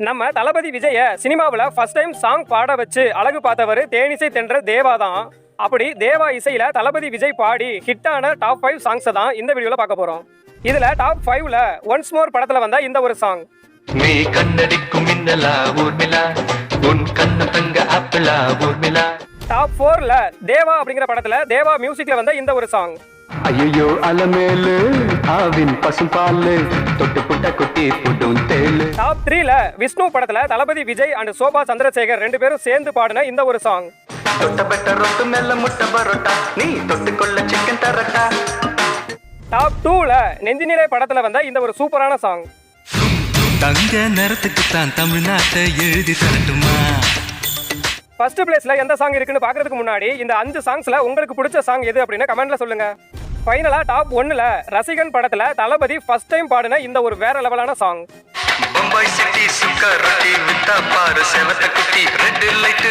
நம்ம தளபதி விஜய சினிமாவில் first time song பாட வச்சு அழகு பார்த்தவர் தேனிசை தென்ற தேவா தான். அப்படி தேவா இசையில தளபதி விஜய் பாடி ஹிட்டான டாப் 5 சாங்ஸை தான் இந்த வீடியோல பார்க்க போறோம். இதுல டாப் 5ல ஒன்ஸ் மோர் படத்துல வந்த இந்த ஒரு சாங். நீ கண்ணடிக்கும் மின்னலா ஊர்மிளா உன் கண்ண தங்க ஆப்பிளா ஊர்மிளா. டாப் 4ல தேவா அப்படிங்கிற படத்துல தேவா மியூசிக்ல வந்த இந்த ஒரு சாங். ஐயோ அலமேலு ஆவின் பசும்பாலு தொட்டு புட்ட குட்டி புட்டும் தேலு. டாப் 3ல விஷ்ணு படத்துல தளபதி விஜய் அண்ட் சோபா சந்திரசேகர் ரெண்டு பேரும் சேர்ந்து பாடின இந்த ஒரு சாங். தொட்ட பெட்ட ரொட்டு மேல முட்டை பரோட்டா நீ தொட்டுக்கொள்ள சிக்கன் தரட்டா. டாப் 2ல நெஞ்சினிலே படத்துல வந்த இந்த ஒரு சூப்பரான சாங். தங்க நேரத்துக்கு தான் தமிழ்நாட்டை எழுதி தரட்டுமா. ஃபர்ஸ்ட் பிளேஸ்ல எந்த சாங் இருக்குன்னு பாக்குறதுக்கு முன்னாடி இந்த 5 சாங்ஸ்ல உங்களுக்கு பிடிச்ச சாங் எது அப்படின்னு கமெண்ட்ல சொல்லுங்க. ஃபைனலா டாப் 1ல ரசிகன் படத்துல தளபதி ஃபர்ஸ்ட் டைம் பாடின இந்த ஒரு வேற லெவலான சாங். பம்பாய் சிட்டி சுக்கா ரொட்டி வித்தா பாரு செவத்த குட்டி ரெட் லைட்